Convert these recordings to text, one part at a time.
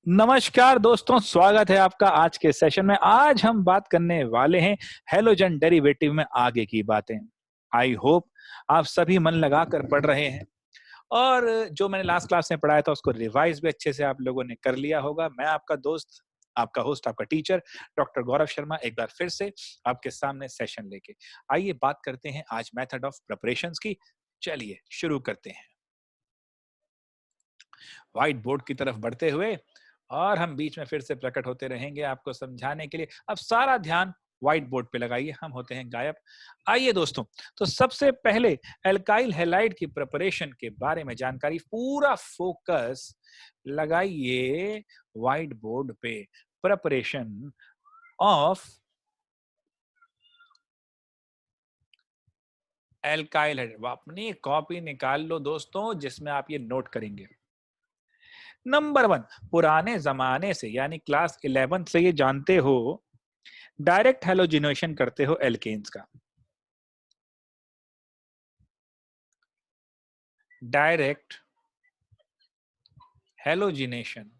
नमस्कार दोस्तों, स्वागत है आपका आज के सेशन में। आज हम बात करने वाले हैं हेलोजन डेरिवेटिव में आगे की बातें। आई होप आप सभी मन लगाकर पढ़ रहे हैं और जो मैंने लास्ट क्लास में पढ़ाया था उसको रिवाइज भी अच्छे से आप लोगों ने कर लिया होगा। मैं आपका दोस्त, आपका होस्ट, आपका टीचर डॉक्टर गौरव शर्मा एक बार फिर से आपके सामने सेशन लेके आइए बात करते हैं आज मेथड ऑफ प्रिपरेशंस की। चलिए शुरू करते हैं। व्हाइट बोर्ड की तरफ बढ़ते हुए और हम बीच में फिर से प्रकट होते रहेंगे आपको समझाने के लिए। अब सारा ध्यान व्हाइट बोर्ड पे लगाइए, हम होते हैं गायब। आइए दोस्तों, तो सबसे पहले एल्काइल हैलाइड की प्रिपरेशन के बारे में जानकारी, पूरा फोकस लगाइए व्हाइट बोर्ड पे। प्रिपरेशन ऑफ एल्काइल हैलाइड, अपनी कॉपी निकाल लो दोस्तों जिसमें आप ये नोट करेंगे। नंबर 1, पुराने जमाने से यानी क्लास 11 से ये जानते हो, डायरेक्ट हैलोजिनेशन करते हो एल्केन्स का। Direct halogenation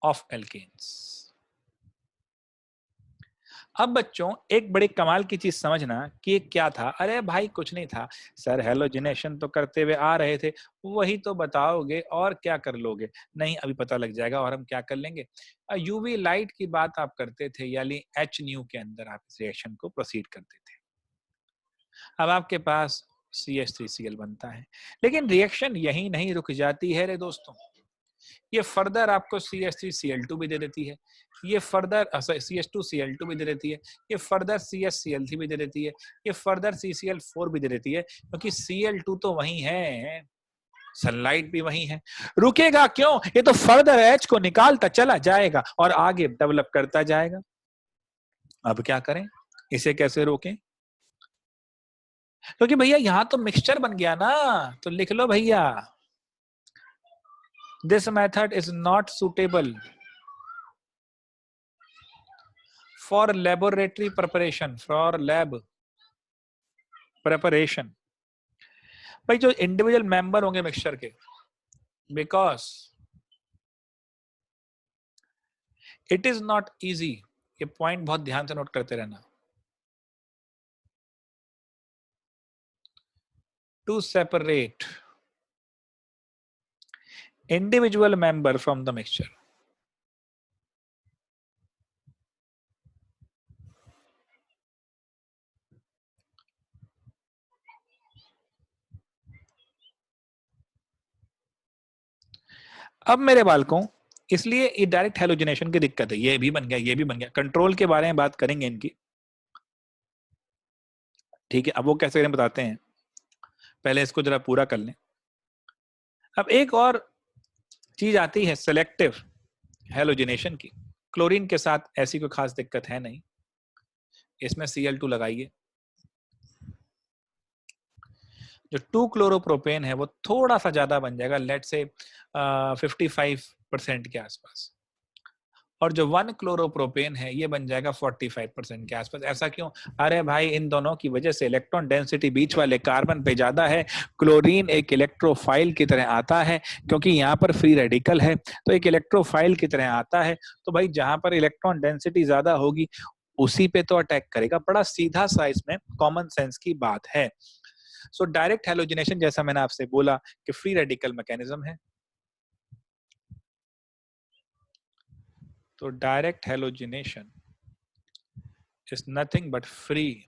of alkenes. अब बच्चों एक बड़े कमाल की चीज समझना कि ये क्या था। अरे भाई कुछ नहीं था सर, हैलोजिनेशन तो करते हुए आ रहे थे, वही तो बताओगे और क्या कर लोगे। नहीं, अभी पता लग जाएगा और हम क्या कर लेंगे। यूवी लाइट की बात आप करते थे, यानी एच न्यू के अंदर आप इस रिएक्शन को प्रोसीड करते थे। अब आपके पास CH3Cl बनता है, लेकिन रिएक्शन यही नहीं रुक जाती है रे दोस्तों। ये फर्दर आपको CH3Cl2 भी दे देती है, ये फर्दर CH2Cl2 भी दे देती है, ये फर्दर CHCl3 भी दे देती है, ये फर्दर CCl4 भी दे देती है, क्योंकि Cl2 तो वही है, सनलाइट भी वही है। रुकेगा क्यों? ये तो फर्दर H को निकालता चला जाएगा और आगे डेवलप करता जाएगा। अब क्या करें, इसे कैसे रोकें? क्योंकि भैया यहां तो मिक्सचर बन गया ना, तो लिख लो भैया, this method is not suitable for laboratory preparation, for lab preparation. भाई जो इंडिविजुअल मेंबर होंगे मिक्सचर के, because it is not easy. ये पॉइंट बहुत ध्यान से नोट करते रहना। To separate individual member from the mixture. अब मेरे बालकों, इसलिए ये डायरेक्ट हैलोजिनेशन की दिक्कत है। ये भी बन गया, ये भी बन गया। कंट्रोल के बारे में बात करेंगे इनकी, ठीक है। अब वो कैसे करें बताते हैं, पहले इसको जरा पूरा कर लें। अब एक और चीज आती है सेलेक्टिव हैलोजिनेशन की। क्लोरीन के साथ ऐसी कोई खास दिक्कत है नहीं, इसमें Cl2 लगाइए। जो 2-क्लोरोप्रोपेन है वो थोड़ा सा ज्यादा बन जाएगा, लेट से 55% के आसपास, और जो 1-क्लोरोप्रोपेन है ये बन जाएगा 45% के आसपास। ऐसा क्यों? अरे भाई इन दोनों की वजह से इलेक्ट्रॉन डेंसिटी बीच वाले कार्बन पे ज्यादा है। क्लोरीन एक इलेक्ट्रोफाइल की तरह आता है, क्योंकि यहाँ पर फ्री रेडिकल है तो एक इलेक्ट्रोफाइल की तरह आता है। तो भाई जहां पर इलेक्ट्रॉन डेंसिटी ज्यादा होगी उसी पे तो अटैक करेगा। बड़ा सीधा सा इसमें कॉमन सेंस की बात है। सो डायरेक्ट हैलोजिनेशन, जैसा मैंने आपसे बोला कि फ्री रेडिकल मैकेनिज्म है, तो direct halogenation is nothing but free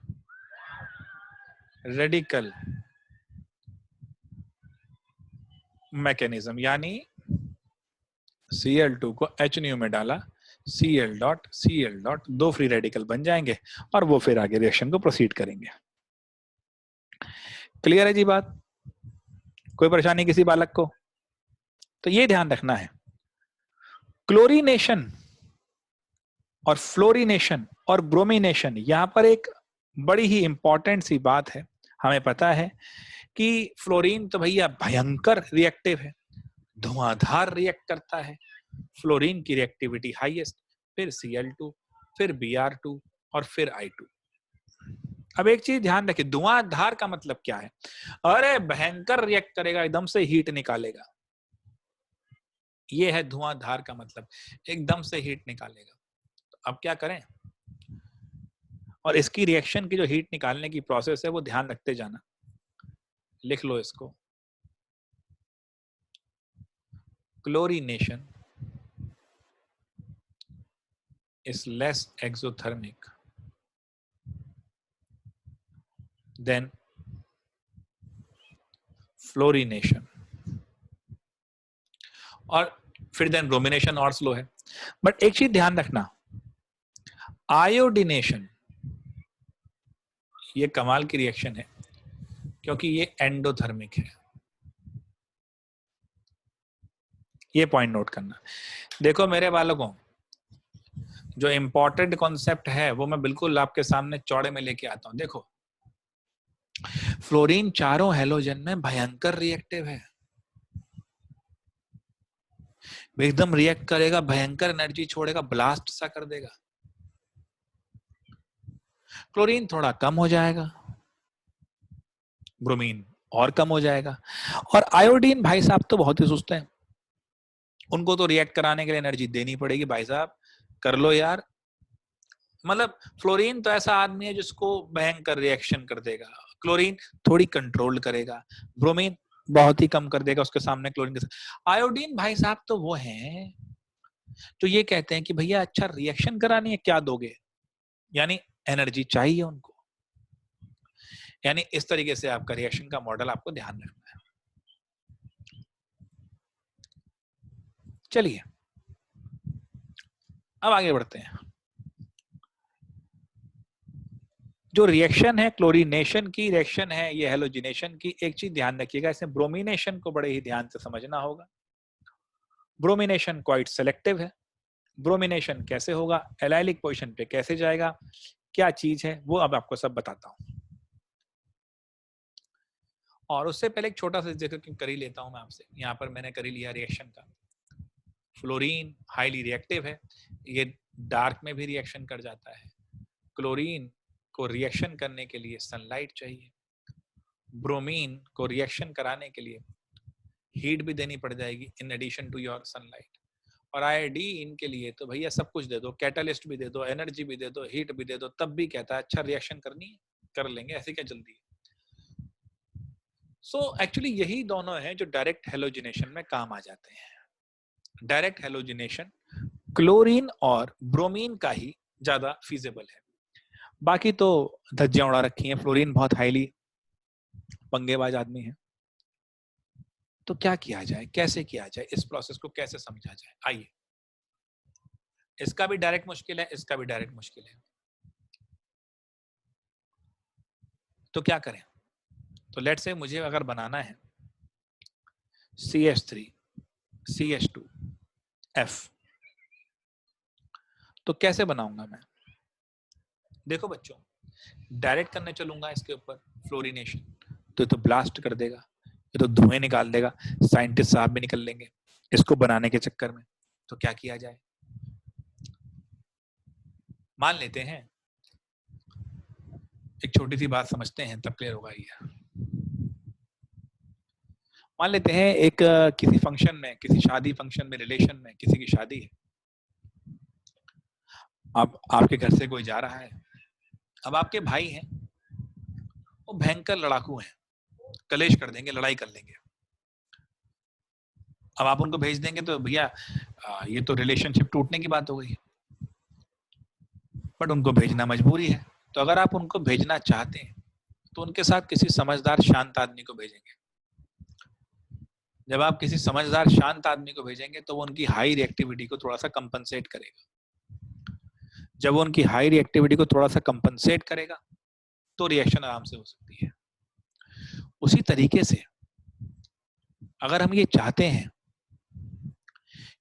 radical mechanism। यानी Cl2 को HNU में डाला, Cl डॉट Cl डॉट, दो फ्री रेडिकल बन जाएंगे और वो फिर आगे रिएक्शन को प्रोसीड करेंगे। क्लियर है जी बात? कोई परेशानी किसी बालक को? तो ये ध्यान रखना है, क्लोरीनेशन और फ्लोरीनेशन और ब्रोमिनेशन, यहां पर एक बड़ी ही इंपॉर्टेंट सी बात है। हमें पता है कि फ्लोरीन तो भैया भयंकर रिएक्टिव है, धुआंधार रिएक्ट करता है। फ्लोरीन की रिएक्टिविटी हाईएस्ट, फिर Cl2, फिर Br2 और फिर I2। अब एक चीज ध्यान रखिए, धुआंधार का मतलब क्या है? अरे भयंकर रिएक्ट करेगा, एकदम से हीट निकालेगा। ये है धुआंधार का मतलब, एकदम से हीट निकालेगा। तो अब क्या करें? और इसकी रिएक्शन की जो हीट निकालने की प्रोसेस है वो ध्यान रखते जाना, लिख लो इसको। Chlorination is less exothermic than fluorination, और फिर देन ब्रोमिनेशन और स्लो है। बट एक चीज ध्यान रखना, आयोडिनेशन ये कमाल की रिएक्शन है क्योंकि ये एंडोथर्मिक है। ये पॉइंट नोट करना। देखो मेरे बालकों, जो इंपॉर्टेंट कॉन्सेप्ट है वो मैं बिल्कुल आपके सामने चौड़े में लेके आता हूं। देखो, फ्लोरीन चारों हेलोजन में भयंकर रिएक्टिव है, एकदम रिएक्ट करेगा, भयंकर एनर्जी छोड़ेगा, ब्लास्ट सा कर देगा। क्लोरीन थोड़ा कम हो जाएगा, ब्रोमीन और कम हो जाएगा, और आयोडीन भाई साहब तो बहुत ही सुस्त है, उनको तो रिएक्ट कराने के लिए एनर्जी देनी पड़ेगी। भाई साहब कर लो यार। मतलब फ्लोरीन तो ऐसा आदमी है जिसको भयंकर रिएक्शन कर देगा, क्लोरीन थोड़ी कंट्रोल करेगा, ब्रोमीन बहुत ही कम कर देगा उसके सामने क्लोरीन के साथ। आयोडीन भाई साहब तो वो हैं जो ये कहते हैं कि भैया अच्छा रिएक्शन करानी है, क्या दोगे, यानी एनर्जी चाहिए उनको। यानी इस तरीके से आपका रिएक्शन का मॉडल आपको ध्यान रखना है। चलिए अब आगे बढ़ते हैं। जो रिएक्शन है क्लोरीनेशन की रिएक्शन है, ये हेलोजिनेशन की, एक चीज ध्यान रखिएगा, इसमें ब्रोमिनेशन को बड़े ही ध्यान से समझना होगा। ब्रोमिनेशन क्वाइट सेलेक्टिव है। ब्रोमिनेशन कैसे होगा, एलाइलिक पोजीशन पे कैसे जाएगा, क्या चीज है, वो अब आपको सब बताता हूं। और उससे पहले एक छोटा सा जिक्र कर ही लेता हूं मैं आपसे। यहाँ पर मैंने कर ही लिया रिएक्शन का। फ्लोरीन हाईली रिएक्टिव है, ये डार्क में भी रिएक्शन कर जाता है। क्लोरीन को रिएक्शन करने के लिए सनलाइट चाहिए, ब्रोमीन को रिएक्शन कराने के लिए हीट भी देनी पड़ जाएगी in addition to your sunlight. और आयोडीन के लिए तो भैया सब कुछ दे दो, कैटलिस्ट भी दे दो, एनर्जी भी दे दो, हीट भी दे दो, तब भी कहता है अच्छा रिएक्शन करनी है, कर लेंगे, ऐसे क्या जल्दी है। सो एक्चुअली यही दोनों हैं जो डायरेक्ट हेलोजिनेशन में काम आ जाते हैं। डायरेक्ट हेलोजिनेशन क्लोरीन और ब्रोमीन का ही ज्यादा फीजेबल है, बाकी तो धज्जियां उड़ा रखी हैं। फ्लोरीन बहुत हाईली पंगेबाज आदमी है। तो क्या किया जाए, कैसे किया जाए, इस प्रोसेस को कैसे समझा जाए, आइए। इसका भी डायरेक्ट मुश्किल है, इसका भी डायरेक्ट मुश्किल है। तो क्या करें? तो लेट से मुझे अगर बनाना है CH3 CH2 F, तो कैसे बनाऊंगा मैं? देखो बच्चों, डायरेक्ट करने चलूंगा इसके ऊपर फ्लोरिनेशन तो ये तो ब्लास्ट कर देगा, ये तो धुएं निकाल देगा, साइंटिस्ट साहब भी निकल लेंगे इसको बनाने के चक्कर में। तो क्या किया जाए? मान लेते हैं, एक छोटी सी बात समझते हैं तब क्लियर होगा ये। मान लेते हैं एक किसी फंक्शन में, किसी शादी फंक्शन में, रिलेशन में किसी की शादी है। अब आपके घर से कोई जा रहा है, अब आपके भाई हैं, वो भयंकर लड़ाकू हैं, कलेश कर देंगे, लड़ाई कर लेंगे। अब आप उनको भेज देंगे तो भैया ये तो रिलेशनशिप टूटने की बात हो गई, बट उनको भेजना मजबूरी है। तो अगर आप उनको भेजना चाहते हैं तो उनके साथ किसी समझदार शांत आदमी को भेजेंगे। जब आप किसी समझदार शांत आदमी को भेजेंगे तो वो उनकी हाई रिएक्टिविटी को थोड़ा सा कंपनसेट करेगा। जब वो उनकी हाई रिएक्टिविटी को थोड़ा सा कंपनसेट करेगा तो रिएक्शन आराम से हो सकती है। उसी तरीके से अगर हम ये चाहते हैं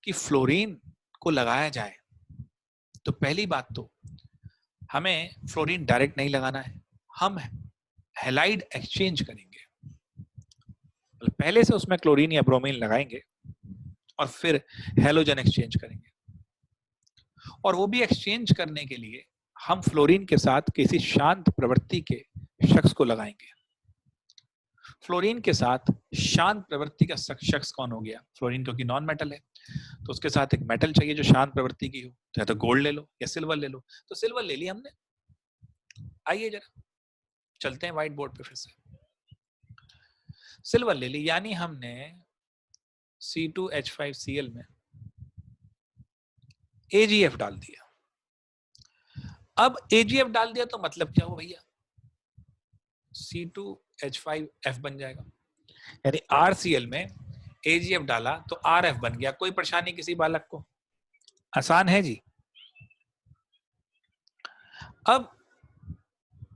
कि फ्लोरीन को लगाया जाए तो पहली बात तो हमें फ्लोरीन डायरेक्ट नहीं लगाना है, हम हैलाइड एक्सचेंज करेंगे। पहले से उसमें क्लोरीन या ब्रोमीन लगाएंगे और फिर हेलोजन एक्सचेंज करेंगे। और वो भी एक्सचेंज करने के लिए हम फ्लोरीन के साथ किसी शांत प्रवृत्ति के शख्स को लगाएंगे। फ्लोरीन के साथ शांत प्रवृत्ति का शख्स कौन हो गया? फ्लोरीन क्योंकि नॉन मेटल है, तो उसके साथ एक मेटल चाहिए जो शांत प्रवृत्ति की हो, तो या तो गोल्ड ले लो या सिल्वर ले लो। तो सिल्वर ले लिया हमने। आइए जरा चलते हैं व्हाइट बोर्ड पे फिर से। सिल्वर ले ली, यानी हमने C2H5Cl में AgF डाल दिया। अब AgF डाल दिया तो मतलब क्या हो भैया? C2H5F बन जाएगा, यानी RCl में AgF डाला तो RF बन गया। कोई परेशानी किसी बालक को? आसान है जी। अब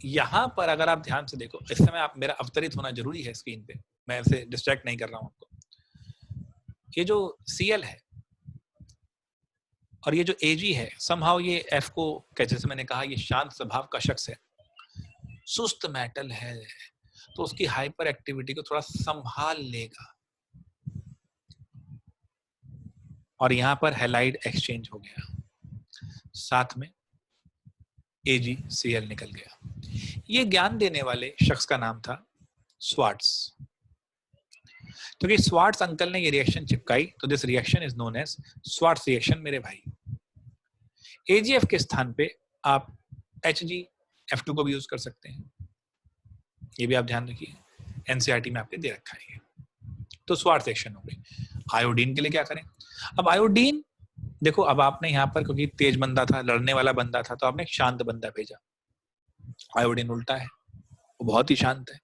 यहां पर अगर आप ध्यान से देखो, इस समय आप मेरा अवतरित होना जरूरी है स्क्रीन पे, मैं ऐसे डिस्ट्रैक्ट नहीं कर रहा हूं आपको। ये जो Cl है और ये जो Ag है, समहाउ ये F को, जैसे मैंने कहा, ये शांत स्वभाव का शख्स है, सुस्त मेटल है, तो उसकी हाइपर एक्टिविटी को थोड़ा संभाल लेगा और यहां पर हैलाइड एक्सचेंज हो गया, साथ में AgCl निकल गया। ये ज्ञान देने वाले शख्स का नाम था स्वार्ट्स। क्योंकि स्वार्ट्स अंकल ने ये रिएक्शन चिपकाई, तो this reaction is known as Swarts reaction मेरे भाई। AgF के स्थान पे आप HgF2 को भी यूज कर सकते हैं, ये भी आप ध्यान रखिए, एनसीईआरटी में आपने दे रखा है। तो स्वार्ट्स रिएक्शन हो गई। आयोडीन के लिए क्या करें? अब आयोडीन देखो, अब आपने यहाँ पर, क्योंकि तेज बंदा था, लड़ने वाला बंदा था, तो आपने शांत बंदा भेजा। आयोडीन उल्टा है, वो बहुत ही शांत है।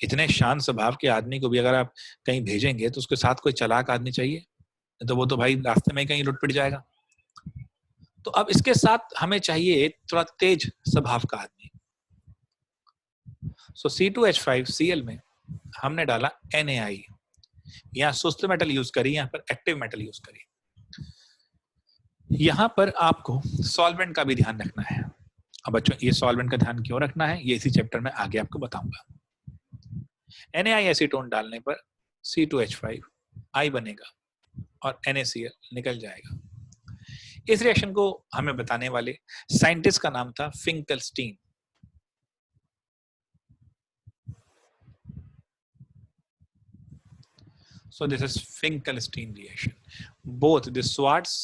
इतने शांत स्वभाव के आदमी को भी अगर आप कहीं भेजेंगे तो उसके साथ कोई चालाक आदमी चाहिए, तो वो तो भाई रास्ते में कहीं लुट पिट जाएगा। तो अब इसके साथ हमें चाहिए थोड़ा तेज स्वभाव का आदमी। सो C2H5Cl में हमने डाला NaI। यहाँ सुस्त मेटल यूज करी, यहाँ पर एक्टिव मेटल यूज करी। यहाँ पर आपको सॉल्वेंट का भी ध्यान रखना है। अब बच्चों, ये सॉल्वेंट का ध्यान क्यों रखना है, ये इसी चैप्टर में आगे आपको बताऊंगा। NaI एसीटोन डालने पर C2H5I बनेगा और NaCl निकल जाएगा। इस रिएक्शन को हमें बताने वाले साइंटिस्ट का नाम था Finkelstein. So this is Finkelstein reaction. Both the Schwarz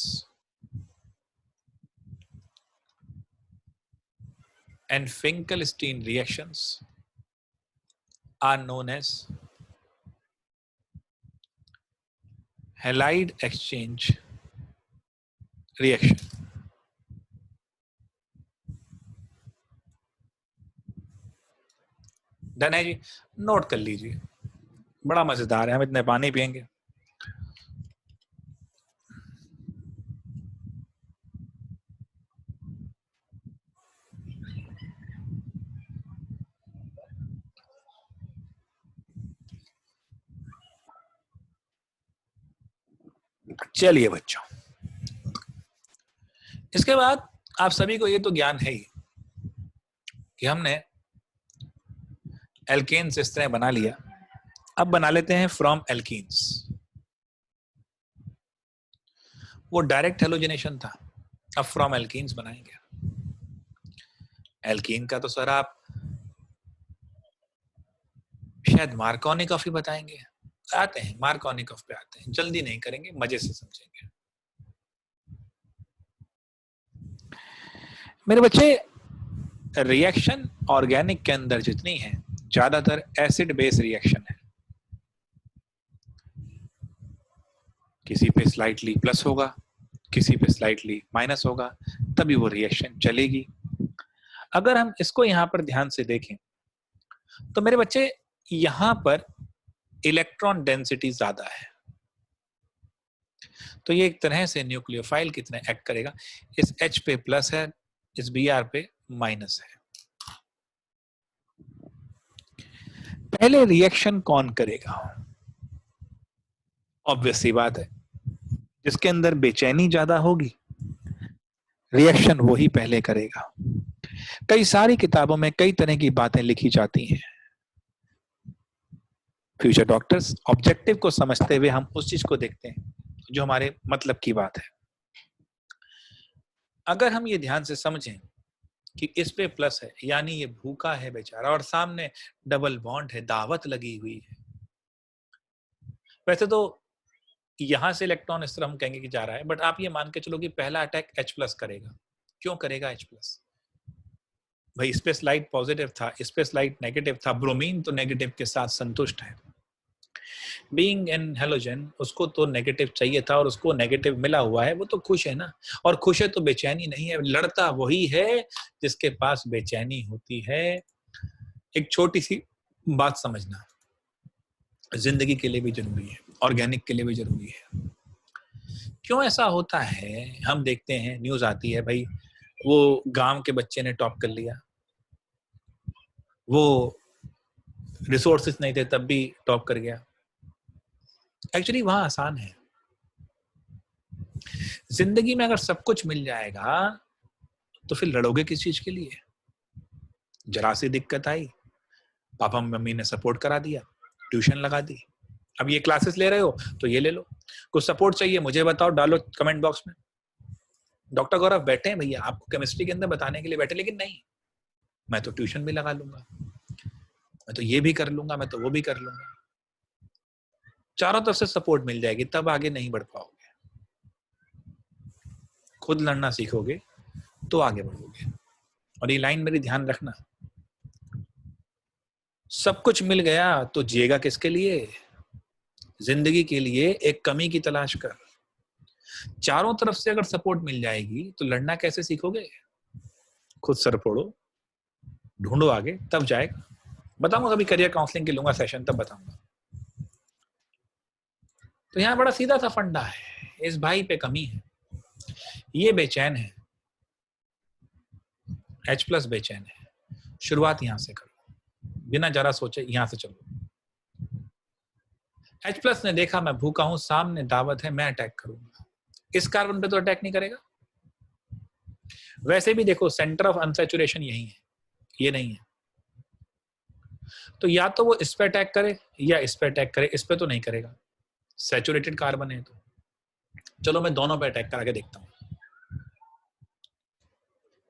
and Finkelstein reactions are known as halide exchange reaction. Done है जी, नोट कर लीजिए, बड़ा मजेदार है। हम इतने पानी पियेंगे। चलिए बच्चों, इसके बाद आप सभी को ये तो ज्ञान है ही कि हमने एल्केन्स इस तरह बना लिया। अब बना लेते हैं फ्रॉम एल्कीन्स। वो डायरेक्ट हेलोजिनेशन था, अब फ्रॉम एल्कीन्स बनाएंगे। एल्कीन का तो सर आप शायद मार्कोनिकॉफ ही बताएंगे। आते हैं मार्कोनिकॉफ पे, आते हैं, जल्दी नहीं करेंगे, मजे से समझेंगे। मेरे बच्चे, रिएक्शन ऑर्गेनिक के अंदर जितनी है, ज्यादातर एसिड बेस रिएक्शन है। किसी पे स्लाइटली प्लस होगा, किसी पे स्लाइटली माइनस होगा, तभी वो रिएक्शन चलेगी। अगर हम इसको यहां पर ध्यान से देखें तो मेरे बच्चे, यहां पर इलेक्ट्रॉन डेंसिटी ज्यादा है, तो ये एक तरह से न्यूक्लियोफाइल की तरह एक्ट करेगा। इस H पे प्लस है, इस Br पे माइनस है। पहले रिएक्शन कौन करेगा? ऑब्वियस सी बात है, जिसके अंदर बेचैनी ज्यादा होगी, रिएक्शन वही पहले करेगा। कई सारी किताबों में कई तरह की बातें लिखी जाती हैं। फ्यूचर डॉक्टर्स ऑब्जेक्टिव को समझते हुए हम उस चीज को देखते हैं जो हमारे मतलब की बात है। अगर हम ये ध्यान से समझें कि इस पे प्लस है, यानी ये भूखा है बेचारा, और सामने डबल बॉन्ड है, दावत लगी हुई है। वैसे तो यहां से इलेक्ट्रॉन इस तरह हम कहेंगे कि जा रहा है, बट आप ये मान के चलो कि पहला अटैक H+ करेगा। क्यों करेगा H+? भाई इस पे स्लाइड पॉजिटिव था, इस पे स्लाइड नेगेटिव था, ब्रोमीन तो नेगेटिव के साथ संतुष्ट है। बीइंग एन हेलोजन, उसको तो नेगेटिव चाहिए था और उसको नेगेटिव मिला हुआ है, वो तो खुश है ना। और खुश है तो बेचैनी नहीं है, लड़ता वही है जिसके पास बेचैनी होती है। एक छोटी सी बात समझना, जिंदगी के लिए भी जरूरी है, ऑर्गेनिक के लिए भी जरूरी है। क्यों ऐसा होता है? हम देखते हैं, न्यूज आती है, भाई वो गांव के बच्चे ने टॉप कर लिया, वो रिसोर्सेस नहीं थे तब भी टॉप कर गया। एक्चुअली वहां आसान है। जिंदगी में अगर सब कुछ मिल जाएगा तो फिर लड़ोगे किस चीज के लिए? जरा सी दिक्कत आई, पापा मम्मी ने सपोर्ट करा दिया, ट्यूशन लगा दी, अब ये क्लासेस ले रहे हो तो ये ले लो। कुछ सपोर्ट चाहिए मुझे बताओ, डालो कमेंट बॉक्स में। डॉक्टर गौरव बैठे हैं भैया आपको केमिस्ट्री के अंदर बताने के लिए बैठे, लेकिन नहीं, मैं तो ट्यूशन भी लगा लूंगा, मैं तो ये भी कर लूंगा, मैं तो वो भी कर लूंगा। चारों तरफ से सपोर्ट मिल जाएगी तब आगे नहीं बढ़ पाओगे। खुद लड़ना सीखोगे तो आगे बढ़ोगे। और ये लाइन मेरी ध्यान रखना, सब कुछ मिल गया तो जिएगा किसके लिए? जिंदगी के लिए एक कमी की तलाश कर। चारों तरफ से अगर सपोर्ट मिल जाएगी तो लड़ना कैसे सीखोगे? खुद सर फोड़ो, ढूंढो आगे, तब जाएगा। बताऊंगा कभी करियर काउंसलिंग के लूंगा सेशन, तब बताऊंगा। तो यहाँ बड़ा सीधा सा फंडा है, इस भाई पे कमी है, ये बेचैन है, H+ बेचैन है। शुरुआत यहां से करो, बिना जरा सोचे यहां से चलो। H+ ने देखा मैं भूखा हूं, सामने दावत है, मैं अटैक करूंगा। इस कार्बन पे तो अटैक नहीं करेगा। वैसे भी देखो सेंटर ऑफ अनसैचुरेशन यही है, ये नहीं है। तो या तो वो इस पे अटैक करे या इस पे अटैक करे, इस पे तो नहीं करेगा, सैचुरेटेड कार्बन है। तो चलो मैं दोनों पे अटैक करा के देखता हूं।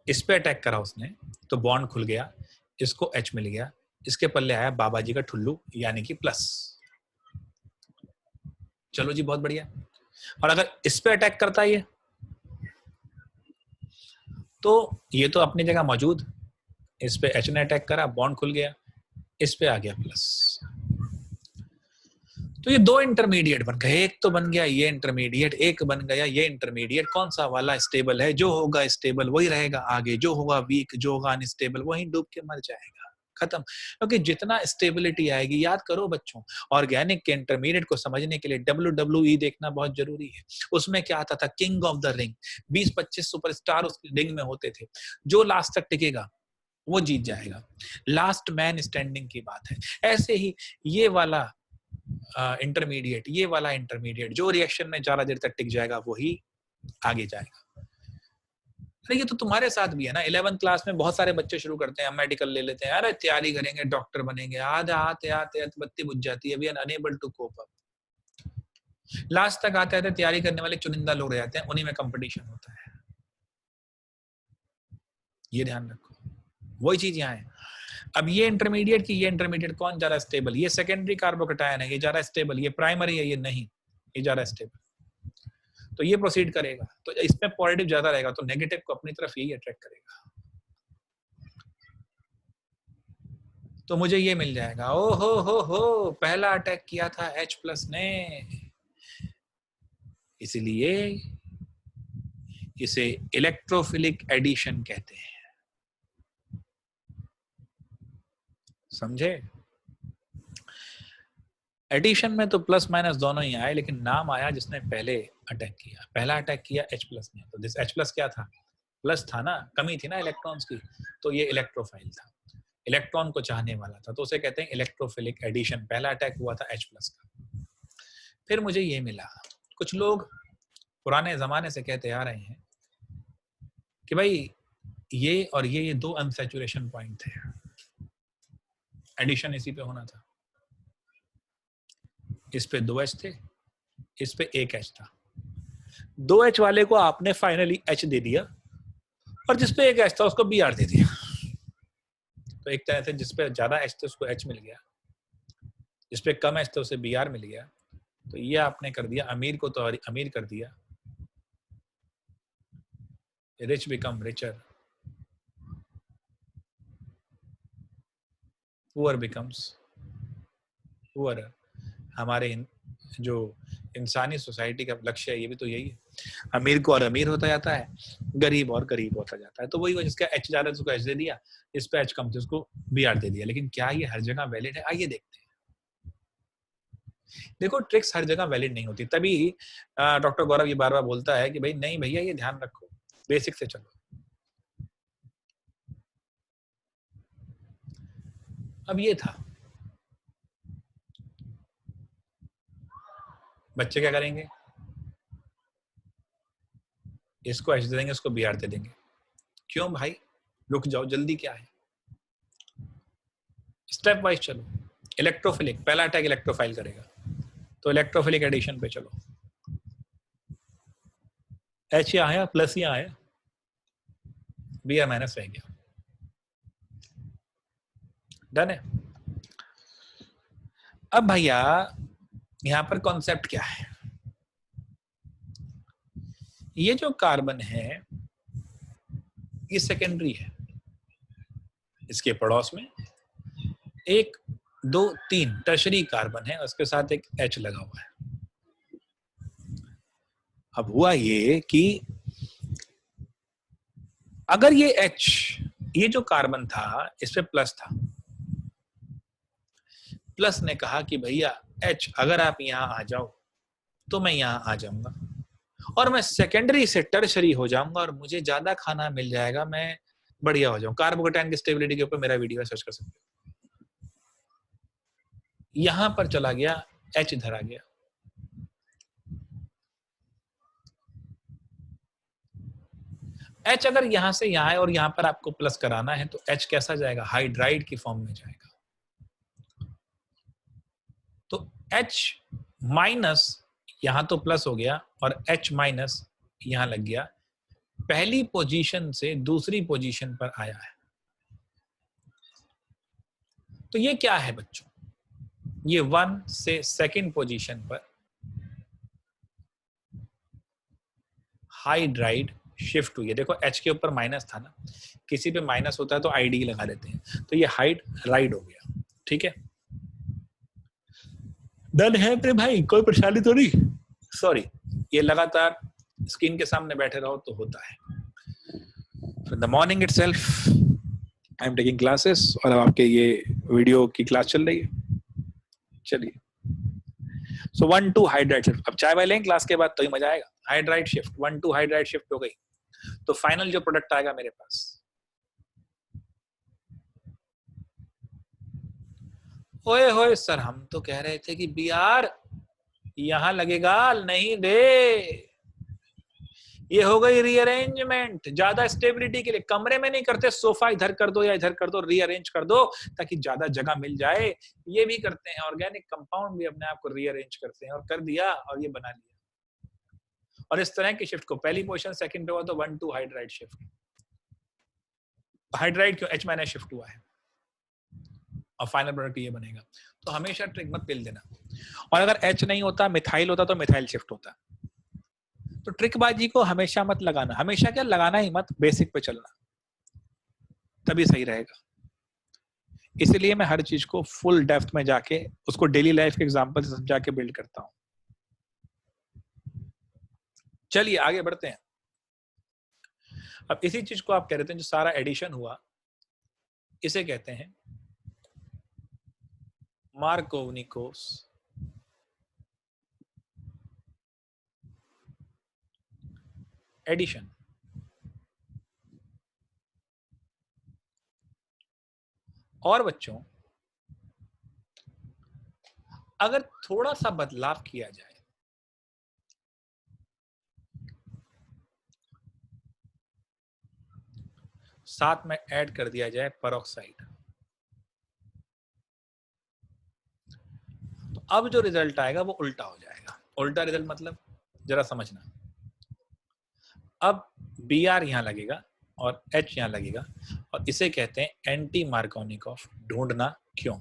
इस पे अटैक करा उसने तो बॉन्ड खुल गया, इसको H मिल गया, इसके पल्ले आया बाबा जी का ठुल्लू यानी कि प्लस। चलो जी बहुत बढ़िया। और अगर इस पे अटैक करता है ये, तो ये तो अपनी जगह मौजूद, इस पे H ने अटैक करा, बॉन्ड खुल गया, इस पे आ गया प्लस। तो ये दो इंटरमीडिएट बन गए, एक तो बन गया ये इंटरमीडिएट, एक बन गया ये इंटरमीडिएट। कौन सा वाला स्टेबल है? जो होगा स्टेबल वही रहेगा आगे, जो होगा वीक, जो होगा अनस्टेबल वही डूब के मर जाएगा, खत्म। क्योंकि जितना स्टेबिलिटी आएगी, याद करो बच्चों, ऑर्गेनिक के इंटरमीडिएट को समझने के लिए WWE देखना बहुत जरूरी है। उसमें क्या आता था? King of the ring, 20-25 superstar उस रिंग में होते थे, जो लास्ट तक टिकेगा वो जीत जाएगा। लास्ट मैन स्टैंडिंग की बात है। ऐसे ही ये वाला इंटरमीडिएट, ये वाला इंटरमीडिएट जो रिएक्शन में ज्यादा देर तक टिक जाएगा वही आगे जाएगा। अरे ये तो तुम्हारे साथ भी है ना। 11th क्लास में बहुत सारे बच्चे शुरू करते हैं, हम मेडिकल ले लेते हैं, अरे तैयारी करेंगे, डॉक्टर बनेंगे, आधा आते आते बत्ती बुझ जाती है, we are unable to cope up. Last तक आते आते तैयारी करने वाले चुनिंदा लोग रह जाते हैं, उन्हीं में कंपटीशन होता है। ये ध्यान रखो, वही चीज यहाँ है। अब ये इंटरमीडिएट की, ये इंटरमीडिएट कौन ज्यादा स्टेबल? ये सेकेंडरी कार्बोकैटायन है, ये ज्यादा स्टेबल, ये प्राइमरी है, ये नहीं, ये ज्यादा स्टेबल। तो ये प्रोसीड करेगा, तो इसमें पॉजिटिव ज्यादा रहेगा, तो नेगेटिव को अपनी तरफ यही अट्रैक्ट करेगा। तो मुझे ये मिल जाएगा। ओ हो, पहला अटैक किया था H+ ने, इसलिए इसे इलेक्ट्रोफिलिक एडिशन कहते हैं। समझे? एडिशन में तो प्लस माइनस दोनों ही आए, लेकिन नाम आया जिसने पहले अटैक किया। पहला अटैक किया H+ ने, तो दिस H+ क्या था? प्लस था ना, कमी थी ना इलेक्ट्रॉन्स की, तो ये इलेक्ट्रोफाइल था, इलेक्ट्रॉन को चाहने वाला था, तो उसे कहते हैं इलेक्ट्रोफिलिक एडिशन। पहला अटैक हुआ था H+ का। फिर मुझे ये मिला। कुछ लोग पुराने जमाने से कहते आ रहे हैं कि भाई ये और ये दो अनसैचुरेशन पॉइंट थे, एडिशन इसी पे होना था। इस पे 2 H थे, इस पे 1 H था। 2 H वाले को आपने फाइनली H दे दिया, और जिसपे एक एच था उसको बी आर दे दिया। तो एक तरह से जिसपे ज्यादा एच थे उसको एच मिल गया, जिसपे कम एच थे उसे बी आर मिल गया। तो ये आपने कर दिया, अमीर को तो अमीर कर दिया, rich become richer, poor becomes poor. हमारे जो इंसानी सोसाइटी का लक्ष्य है ये भी तो यही है, अमीर को और अमीर होता जाता है, गरीब और गरीब होता जाता है। तो वही वो जिसका एच ज्यादा उसको एच दे दिया, जिस पे एच कम थे उसको बी आर दे दिया। लेकिन क्या ये हर जगह वैलिड है? आइए देखते हैं। देखो ट्रिक्स हर जगह वैलिड नहीं होती, तभी डॉक्टर गौरव ये बार बार बोलता है कि भाई नहीं भैया ये ध्यान रखो, बेसिक से चलो। अब ये था, बच्चे क्या करेंगे, इसको एच दे देंगे, उसको बी आर दे देंगे। क्यों भाई, रुक जाओ, जल्दी क्या है, स्टेप वाइज चलो। इलेक्ट्रोफिलिक, पहला अटैक इलेक्ट्रोफाइल करेगा, तो इलेक्ट्रोफिलिक एडिशन पे चलो। एच यहाँ आया, प्लस यहाँ आया, बी आर माइनस रह गया, डन है। अब भैया यहां पर कॉन्सेप्ट क्या है, ये जो कार्बन है ये सेकेंडरी है, इसके पड़ोस में 1 2 3 टर्शरी कार्बन है, उसके साथ एक H लगा हुआ है। अब हुआ ये कि अगर ये H, ये जो कार्बन था इस पे प्लस था, प्लस ने कहा कि भैया H अगर आप यहां आ जाओ तो मैं यहां आ जाऊंगा और मैं सेकेंडरी से टर्शरी हो जाऊंगा और मुझे ज्यादा खाना मिल जाएगा, मैं बढ़िया हो जाऊं। कार्बोकेटाइन की स्टेबिलिटी के ऊपर मेरा वीडियो है, सर्च कर सकते हो। यहां पर चला गया, H इधर आ गया, H अगर यहां से यहां है और यहां पर आपको प्लस कराना है तो H कैसा जाएगा, हाइड्राइड की फॉर्म में जाएगा। तो H माइनस यहां तो प्लस हो गया और H माइनस यहां लग गया, पहली पोजीशन से दूसरी पोजीशन पर आया है। तो ये क्या है बच्चों, ये 1 से सेकंड पोजीशन पर हाइड्राइड शिफ्ट हुई है। देखो H के ऊपर माइनस था ना, किसी पे माइनस होता है तो आईडी लगा देते हैं, तो ये हाइड्राइड हो गया, ठीक है। डन है मेरे भाई, कोई परेशानी तो नहीं? सॉरी, ये लगातार स्क्रीन के सामने बैठे रहो तो होता है। In the morning itself I am taking classes और अब आपके ये वीडियो की क्लास चल रही है। चलिए, सो 1 2 हाइड्राइड शिफ्ट। अब चाय वाय लें क्लास के बाद तो ही मजा आएगा। हाइड्राइड शिफ्ट 1 2 हाइड्राइड शिफ्ट हो गई, तो फाइनल जो प्रोडक्ट आएगा मेरे पास, ओए होए सर हम तो कह रहे थे कि बी आर यहां लगेगा, नहीं रे, ये हो गई रीअरेंजमेंट। ज्यादा स्टेबिलिटी के लिए कमरे में नहीं करते, सोफा इधर कर दो या इधर कर दो, रीअरेंज कर दो ताकि ज्यादा जगह मिल जाए। ये भी करते हैं, ऑर्गेनिक कंपाउंड भी अपने आप को रीअरेंज करते हैं, और कर दिया और ये बना लिया। और इस तरह की शिफ्ट को पहली पोजीशन सेकंड पे हुआ तो 1 2 हाइड्राइड शिफ्ट। हाइड्राइड क्यों, H माइनस शिफ्ट हुआ है और फाइनल प्रोडक्ट ये बनेगा। तो हमेशा ट्रिक मत पेल देना। और अगर H नहीं होता, मिथाइल होता तो मिथाइल शिफ्ट होता। तो ट्रिकबाजी को हमेशा मत लगाना, हमेशा क्या लगाना ही मत, बेसिक पे चलना, तभी सही रहेगा। इसलिए मैं हर चीज को फुल डेप्थ में जाके उसको डेली लाइफ के एग्जांपल से समझा के बिल्ड करता हूं। चलिए आगे बढ़ते हैं। अब इसी चीज को आप कह रहे थे, जो सारा एडिशन हुआ इसे कहते हैं मार्कोवनिकोस एडिशन। और बच्चों अगर थोड़ा सा बदलाव किया जाए, साथ में ऐड कर दिया जाए पेरोक्साइड, तो अब जो रिजल्ट आएगा वो उल्टा हो जाएगा। उल्टा रिजल्ट मतलब जरा समझना, अब बी आर यहां लगेगा और H यहाँ लगेगा और इसे कहते हैं एंटी मार्कोनिकॉफ। ढूंढना क्यों,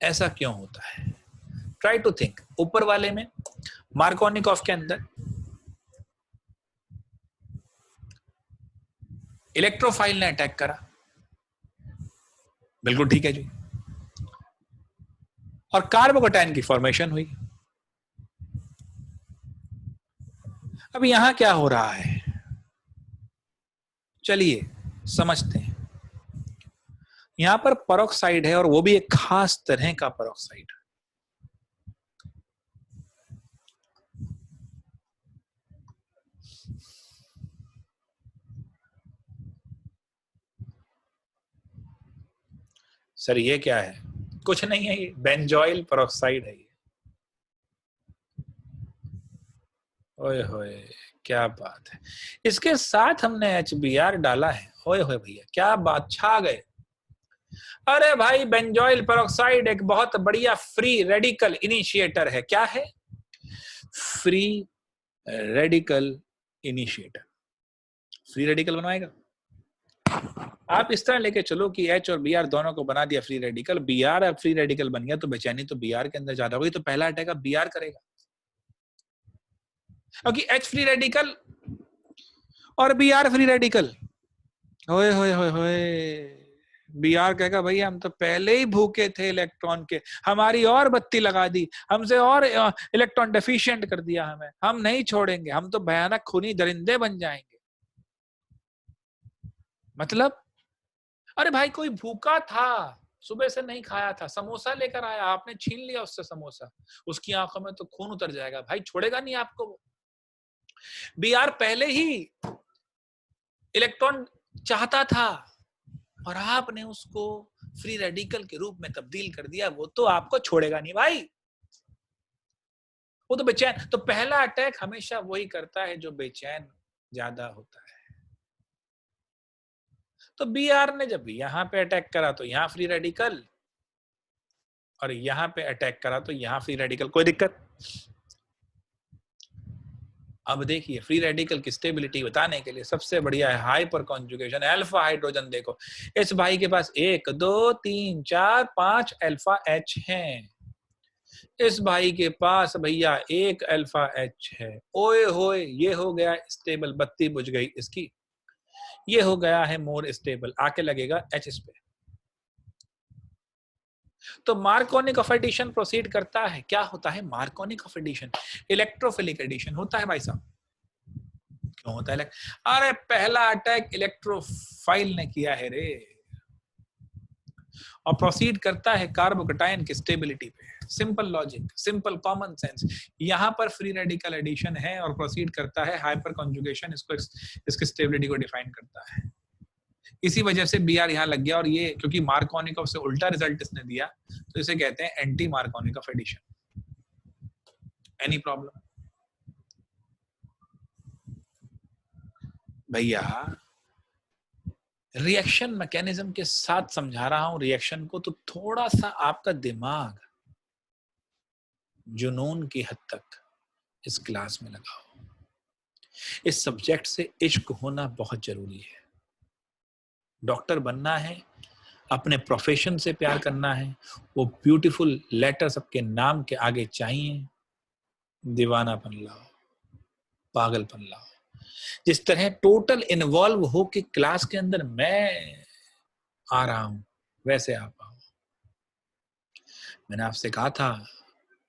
ऐसा क्यों होता है? Try to think. ऊपर वाले में मार्कोनिकॉफ के अंदर इलेक्ट्रोफाइल ने अटैक करा, बिल्कुल ठीक है जी, और कार्बोकैटायन की फॉर्मेशन हुई। अब यहां क्या हो रहा है, चलिए समझते हैं। यहां पर पेरोक्साइड है और वो भी एक खास तरह का पेरोक्साइड। सर ये क्या है? कुछ नहीं है, ये बेंजोइल पेरोक्साइड है। ओए होए, क्या बात है। इसके साथ हमने HBr डाला है। ओए होए भैया, क्या बात, छा गए। अरे भाई, बेंजोइल पेरोक्साइड एक बहुत बढ़िया फ्री रेडिकल इनिशिएटर है। क्या है? Free radical initiator. Free radical बनवाएगा। आप इस तरह लेके चलो कि H और Br दोनों को बना दिया फ्री रेडिकल। Br अब फ्री रेडिकल बन गया तो बेचैनी तो Br के अंदर ज्यादा होगी, तो पहला अटैक अब Br करेगा, क्योंकि H फ्री रेडिकल और Br फ्री रेडिकल। होए होए होए होए, Br कहेगा भैया हम तो पहले ही भूखे थे इलेक्ट्रॉन के, हमारी और बत्ती लगा दी, हमसे और इलेक्ट्रॉन डेफिशिएंट कर दिया हमें, हम नहीं छोड़ेंगे, हम तो भयानक खूनी दरिंदे बन जाएंगे। मतलब अरे भाई, कोई भूखा था, सुबह से नहीं खाया था, समोसा लेकर आया, आपने छीन लिया उससे समोसा, उसकी आंखों में तो खून उतर जाएगा भाई, छोड़ेगा नहीं आपको वो। Br पहले ही इलेक्ट्रॉन चाहता था और आपने उसको फ्री रेडिकल के रूप में तब्दील कर दिया, वो तो आपको छोड़ेगा नहीं भाई, वो तो बेचैन। तो पहला अटैक हमेशा वही करता है जो बेचैन ज्यादा होता है। तो Br ने जब यहां पे अटैक करा तो यहां फ्री रेडिकल, और यहां पे अटैक करा तो यहां फ्री रेडिकल। कोई दिक्कत? अब देखिए, फ्री रेडिकल की स्टेबिलिटी बताने के लिए सबसे बढ़िया है हाइपर कॉन्जुगेशन। अल्फा हाइड्रोजन देखो, इस भाई के पास 1 2 3 4 5 अल्फा H हैं, इस भाई के पास भैया 1 अल्फा H है। ओए होए, ये हो गया स्टेबल, बत्ती बुझ गई इसकी, ये हो गया है मोर स्टेबल, आके लगेगा H इस पे। तो मार्कोनिक ऑफ एडिशन प्रोसीड करता है। क्या होता है Markovnikov addition? Electrophilic addition होता है भाई साहब। क्यों होता है? अरे पहला अटैक इलेक्ट्रोफाइल ने किया है रे, और प्रोसीड करता है कार्बोकैटायन की स्टेबिलिटी पे। Simple logic, simple common sense. यहां पर फ्री रेडिकल एडिशन है और प्रोसीड करता है हाइपर कॉन्जुगेशन, इसको इसकी स्टेबिलिटी को डिफाइन करता है। इसी वजह से Br यहाँ लग गया, और ये क्योंकि मार्कोनिकॉफ से उल्टा रिजल्ट इसने दिया तो इसे कहते हैं anti Markovnikov addition. Any problem भैया? रिएक्शन मैकेनिज्म के साथ समझा रहा हूं रिएक्शन को, तो थोड़ा सा आपका दिमाग जुनून की हद तक इस क्लास में लगाओ। इस सब्जेक्ट से इश्क होना बहुत जरूरी है। डॉक्टर बनना है, अपने प्रोफेशन से प्यार करना है, वो ब्यूटीफुल लेटर सबके नाम के आगे चाहिए। दीवानापन लाओ, पागलपन लाओ। जिस तरह टोटल इन्वॉल्व हो के क्लास के अंदर मैं आ रहा हूं, वैसे आप आओ। मैंने आपसे कहा था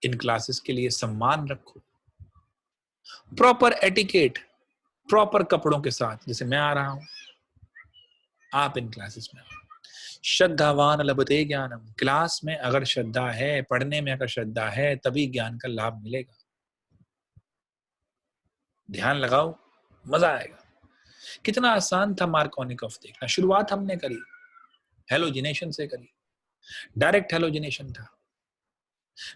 इन क्लासेस के लिए सम्मान रखो, प्रॉपर एटिकेट, प्रॉपर कपड़ों के साथ। जैसे मैं आ रहा हूं, आप इन क्लासेस में आओ। श्रद्धावान लभते ज्ञानम। क्लास में अगर श्रद्धा है, पढ़ने में अगर श्रद्धा है, तभी ज्ञान का लाभ मिलेगा। ध्यान लगाओ, मजा आएगा। कितना आसान था मार्कोनिकॉफ देखना। शुरुआत हमने करी हेलोजिनेशन से करी, डायरेक्ट हेलोजिनेशन था।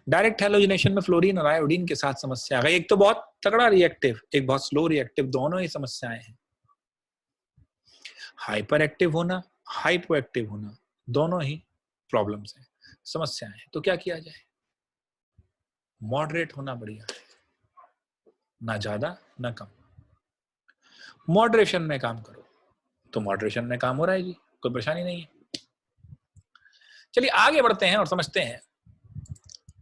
डायरेक्ट हेलोजिनेशन में फ्लोरीन और आयोडीन के साथ समस्या आ गई। एक तो बहुत तगड़ा रिएक्टिव, एक बहुत स्लो रिएक्टिव, दोनों ही समस्याएं हैं। हाइपर एक्टिव होना, हाइपो एक्टिव होना, दोनों ही प्रॉब्लम्स हैं, समस्याएं हैं। तो क्या किया जाए? मॉडरेट होना बढ़िया है, ना ज्यादा ना कम। मॉडरेशन में काम करो, तो मॉडरेशन में काम हो रहा है जी, कोई परेशानी नहीं है। चलिए आगे बढ़ते हैं और समझते हैं।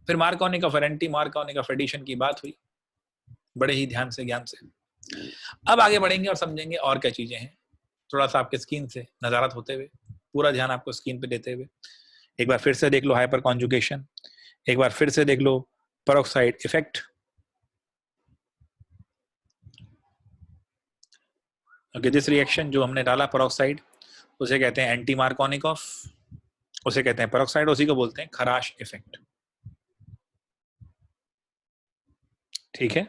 फिर Markovnikov anti Markovnikov addition की बात हुई बड़े ही ध्यान से, ज्ञान से। अब आगे बढ़ेंगे और समझेंगे और क्या चीजें हैं, थोड़ा सा आपके स्क्रीन से नजारत होते हुए, पूरा ध्यान आपको स्क्रीन पे देते हुए। एक बार फिर से देख लो हाइपर कॉन्जुगेशन, एक बार फिर से देख लो peroxide effect. Okay, this reaction जो हमने डाला पेरोक्साइड, उसे कहते हैं एंटी मार्कोनिकॉफ, उसे कहते हैं पेरोक्साइड, उसी को बोलते हैं खराश इफेक्ट। ठीक है,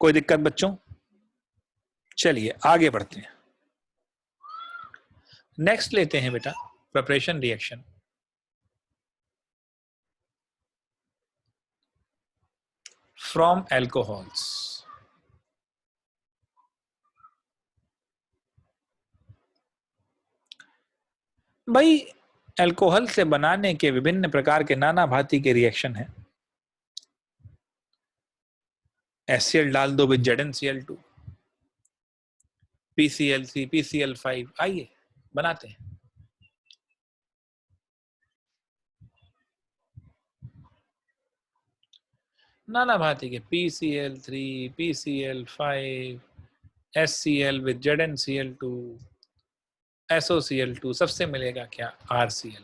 कोई दिक्कत बच्चों? चलिए आगे बढ़ते हैं। नेक्स्ट लेते हैं बेटा प्रिपरेशन रिएक्शन। From alcohols. भाई अल्कोहल से बनाने के विभिन्न प्रकार के नाना भांति के रिएक्शन हैं। HCl डाल दो विद ZnCl2, PClC, PCl5, आइए बनाते हैं। नाना भांति के PCl3, PCl5, HCl with ZnCl2, SOCl2, सबसे मिलेगा क्या? RCl।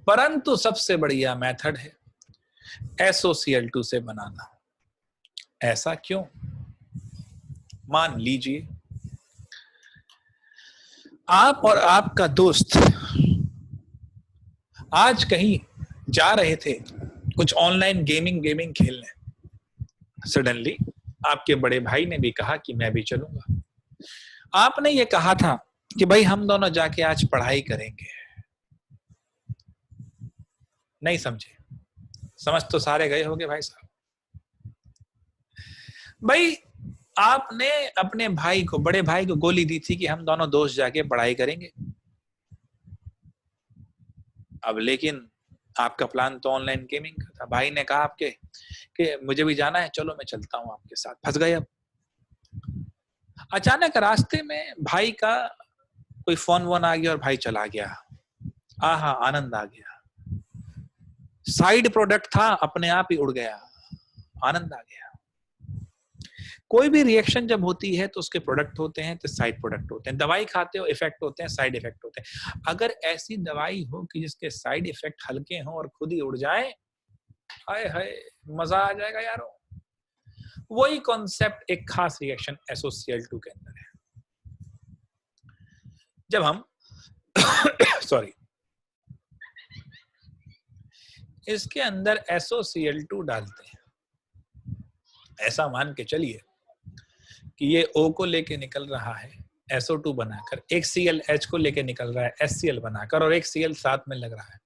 परंतु सबसे बढ़िया मेथड है SOCl2 से बनाना। ऐसा क्यों? मान लीजिए आप और आपका दोस्त आज कहीं जा रहे थे कुछ ऑनलाइन गेमिंग खेलने। सडनली आपके बड़े भाई ने भी कहा कि मैं भी चलूंगा। आपने ये कहा था कि भाई हम दोनों जाके आज पढ़ाई करेंगे। नहीं समझे? समझ तो सारे गए होंगे भाई साहब। भाई आपने अपने भाई को, बड़े भाई को गोली दी थी कि हम दोनों दोस्त जाके पढ़ाई करेंगे। अब लेकिन आपका प्लान तो ऑनलाइन गेमिंग का था। भाई ने कहा आपके कि मुझे भी जाना है, चलो मैं चलता हूं आपके साथ। फंस गए। अब अचानक रास्ते में भाई का कोई फोन वोन आ गया और भाई चला गया। आहा, आनंद आ गया। साइड प्रोडक्ट था, अपने आप ही उड़ गया, आनंद आ गया। कोई भी रिएक्शन जब होती है तो उसके प्रोडक्ट होते हैं तो साइड प्रोडक्ट होते हैं। दवाई खाते हो, इफेक्ट होते हैं, साइड इफेक्ट होते हैं। अगर ऐसी दवाई हो कि जिसके साइड इफेक्ट हल्के हों और खुद ही उड़ जाए, हाय हाय, मजा आ जाएगा यारो। वही कॉन्सेप्ट एक खास रिएक्शन SOCl2 के अंदर है। जब हम सॉरी इसके अंदर SOCl2 डालते हैं, ऐसा मान के चलिए कि ये O को लेके निकल रहा है SO2 बनाकर, एक ClH को लेके निकल रहा है HCl बनाकर, और एक Cl साथ में लग रहा है।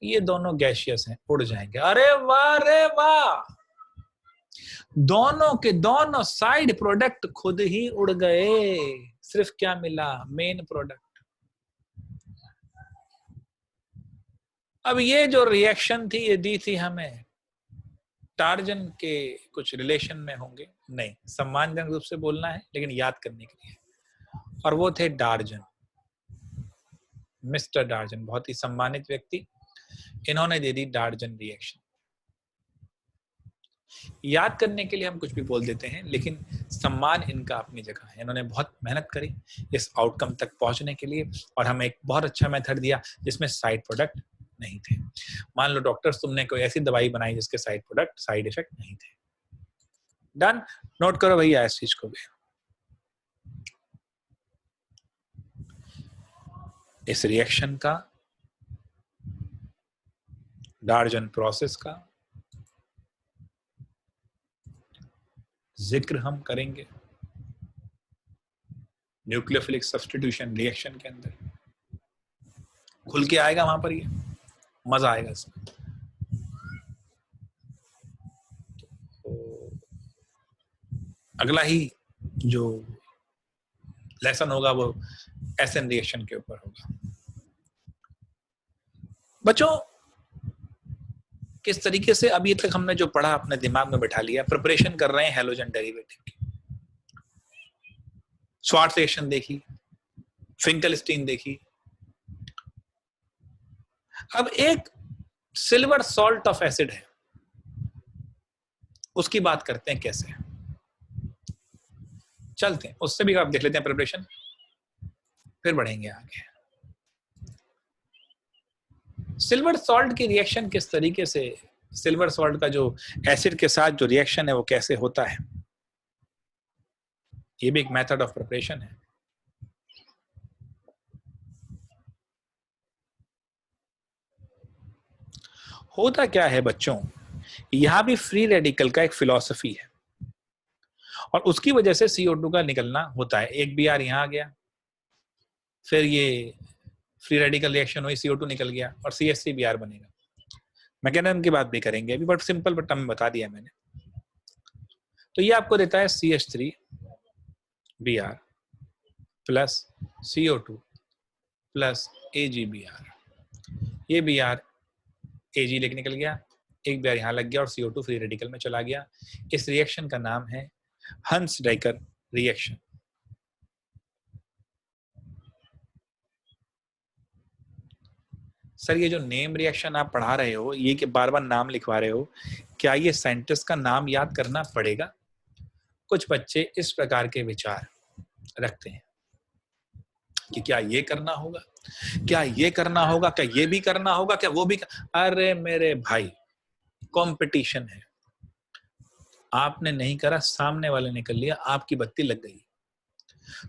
ये दोनों गैसियस हैं, उड़ जाएंगे। अरे वाह रे वाह, दोनों के दोनों साइड प्रोडक्ट खुद ही उड़ गए। सिर्फ क्या मिला? Main product. अब ये जो रिएक्शन थी ये दी थी हमें टार्जन के कुछ रिलेशन में होंगे, नहीं, सम्मानजनक रूप से बोलना है लेकिन याद करने के लिए, और वो थे डार्जन, मिस्टर डार्जन, बहुत ही सम्मानित व्यक्ति। इन्होंने दे दी डार्जन रिएक्शन। याद करने के लिए हम कुछ भी बोल देते हैं, लेकिन सम्मान इनका अपनी जगह है। इन्होंने बहुत मेहनत करी इस आउटकम तक पहुंचने के लिए, और हमें एक बहुत अच्छा मेथड दिया जिसमें साइड प्रोडक्ट नहीं थे। मान लो डॉक्टर्स, तुमने कोई ऐसी दवाई बनाई जिसके साइड प्रोडक्ट, साइड इफेक्ट नहीं थे। डन, नोट करो भैया इस चीज को भी। इस रिएक्शन का, डार्जन प्रोसेस का जिक्र हम करेंगे न्यूक्लियोफिलिक सब्स्टिट्यूशन रिएक्शन के अंदर। खुल के आएगा वहां पर, ये मजा आएगा इसमें। तो अगला ही जो लेसन होगा वो एसएन रिएक्शन के ऊपर होगा। बच्चों, किस तरीके से अभी तक हमने जो पढ़ा अपने दिमाग में बैठा लिया, प्रिपरेशन कर रहे हैं हैलोजन डेरिवेटिव की। स्वार्ट्ज रिएक्शन देखी, फिंकलस्टीन देखी। अब एक सिल्वर सॉल्ट ऑफ एसिड है, उसकी बात करते हैं कैसे। चलते हैं उससे भी आप देख लेते हैं प्रिपरेशन, फिर बढ़ेंगे आगे। सिल्वर सॉल्ट की रिएक्शन किस तरीके से, सिल्वर सॉल्ट का जो एसिड के साथ जो रिएक्शन है वो कैसे होता है, ये भी एक मेथड ऑफ प्रिपरेशन है। होता क्या है बच्चों, यहां भी फ्री रेडिकल का एक फिलॉसफी है और उसकी वजह से CO2 का निकलना होता है। एक Br यहां आ गया, फिर ये फ्री रेडिकल रिएक्शन हुई, CO2 निकल गया और CH3Br बनेगा। मैकेनिज्म की बात भी करेंगे अभी, बट सिंपल बट में बता दिया मैंने। तो ये आपको देता है CH3Br plus CO2 plus AgBr। ये Br Ag लेके निकल गया, एक Br यहां लग गया और CO2 फ्री रेडिकल में चला गया। इस रिएक्शन का नाम है हंस-डाइकर रिएक्शन। सर ये जो नेम रिएक्शन आप पढ़ा रहे हो, ये कि बार बार नाम लिखवा रहे हो, क्या ये साइंटिस्ट का नाम याद करना पड़ेगा? कुछ बच्चे इस प्रकार के विचार रखते हैं कि क्या ये करना होगा, क्या ये करना होगा, क्या ये भी करना होगा, क्या वो भी अरे मेरे भाई, कंपटीशन है। आपने नहीं करा, सामने वाले ने कर लिया, आपकी बत्ती लग गई।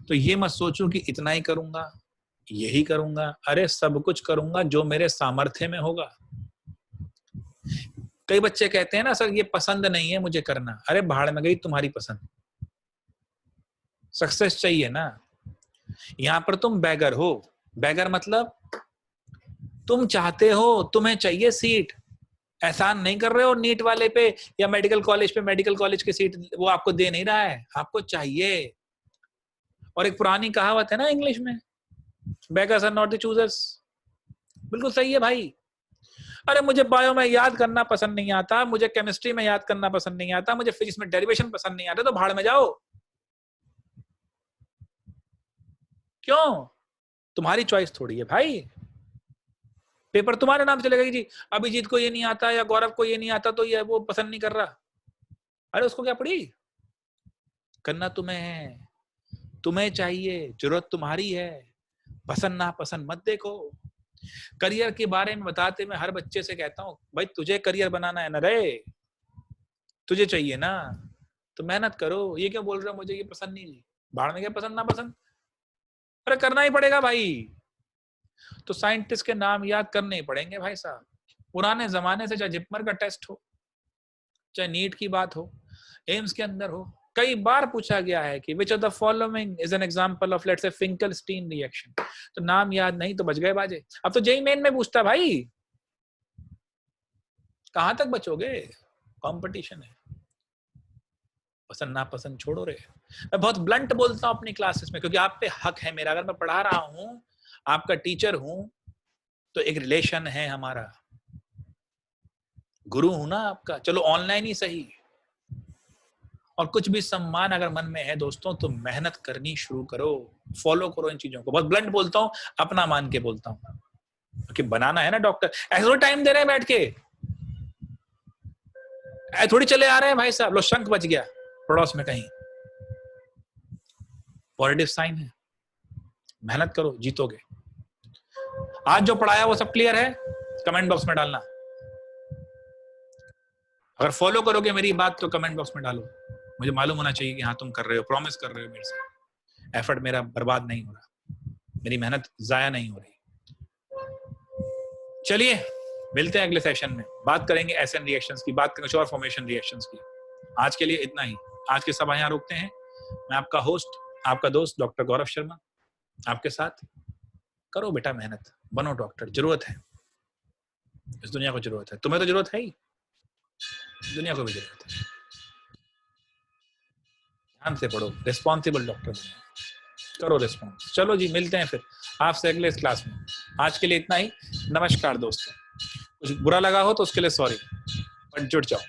तो ये मत सोचो कि इतना ही करूंगा, यही करूंगा। अरे सब कुछ करूंगा जो मेरे सामर्थ्य में होगा। कई बच्चे कहते हैं ना सर ये पसंद नहीं है मुझे करना। अरे भाड़ में गई तुम्हारी पसंद, सक्सेस चाहिए ना। यहां पर तुम बैगर हो। बैगर मतलब तुम चाहते हो, तुम्हें चाहिए सीट, एहसान नहीं कर रहे हो नीट वाले पे या मेडिकल कॉलेज पे, मेडिकल कॉलेज की सीट वो आपको दे नहीं रहा है, आपको चाहिए। और एक पुरानी कहावत है ना इंग्लिश में, beggars are not the choosers। बिल्कुल सही है भाई। अरे मुझे बायो में याद करना पसंद नहीं आता, मुझे केमिस्ट्री में याद करना पसंद नहीं आता, मुझे फिजिक्स में डेरिवेशन पसंद नहीं आता, तो भाड़ में जाओ। क्यों? तुम्हारी चॉइस थोड़ी है भाई। पेपर तुम्हारे नाम चलेगा जी, अभिजीत को ये नहीं आता या गौरव को ये नहीं आता तो ये वो पसंद नहीं कर रहा। अरे उसको क्या पड़ी, करना तुम्हें है, तुम्हें चाहिए, जरूरत तुम्हारी है। पसंद ना पसंद मत देखो। करियर के बारे में बताते मैं हर बच्चे से कहता हूं, भाई तुझे करियर बनाना है ना रे, तुझे चाहिए ना, तो मेहनत करो। ये क्यों बोल रहे हो मुझे ये पसंद नहीं जी, भाड़ में क्या पसंद ना पसंद, अरे करना ही पड़ेगा भाई। तो साइंटिस्ट के नाम याद करने ही पड़ेंगे भाई साहब। पुराने जमाने से चाहे जिपमर का टेस्ट हो, चाहे नीट की बात हो, एम्स के अंदर हो, कई बार पूछा गया है कि which of the following is an example of let's say Finkelstein reaction. तो नाम याद नहीं तो बच गए बाजे। अब तो जेईई मेन में पूछता भाई, कहां तक बचोगे, कंपटीशन है। पसंद ना पसंद छोड़ो रे। मैं बहुत ब्लंट बोलता हूं अपनी क्लासेस में, क्योंकि आप पे हक है मेरा। अगर मैं पढ़ा रहा हूं, आपका टीचर हूं, तो एक रिलेशन है हमारा, गुरु हूं ना आपका। चलो ऑनलाइन ही सही, और कुछ भी सम्मान अगर मन में है दोस्तों, तो मेहनत करनी शुरू करो, फॉलो करो इन चीजों को। बहुत ब्लंट बोलता हूं, अपना मान के बोलता हूं, क्योंकि बनाना है ना डॉक्टर। ऐसे टाइम दे रहे हैं बैठ के, थोड़ी चले आ रहे हैं भाई साहब। लो शंख बच गया पड़ोस में कहीं, पॉजिटिव साइन है। मेहनत करो, जीतोगे। आज जो पढ़ाया वो सब क्लियर है, कमेंट बॉक्स में डालना। अगर फॉलो करोगे मेरी बात तो कमेंट बॉक्स में डालो, मुझे मालूम होना चाहिए कि हाँ तुम कर रहे हो, प्रॉमिस कर रहे हो मेरे से। एफर्ट मेरा बर्बाद नहीं हो रहा, मेरी मेहनत जाया नहीं हो रही। चलिए मिलते हैं अगले सेशन में, बात करेंगे एसएन रिएक्शंस की, बात करेंगे और फॉर्मेशन रिएक्शंस की। आज के लिए इतना ही, आज के सभा यहाँ रोकते हैं। मैं आपका होस्ट, आपका दोस्त डॉक्टर गौरव शर्मा आपके साथ। करो बेटा मेहनत, बनो डॉक्टर, जरूरत है, इस दुनिया को जरूरत है, तुम्हें तो जरूरत है ही, दुनिया को भी जरूरत है। ध्यान से पढ़ो, रिस्पॉन्सिबल डॉक्टर बनो, करो रिस्पॉन्स। चलो जी मिलते हैं फिर आपसे अगले इस क्लास में। आज के लिए इतना ही, नमस्कार दोस्तों। कुछ बुरा लगा हो तो उसके लिए सॉरी, बट जुड़ जाओ।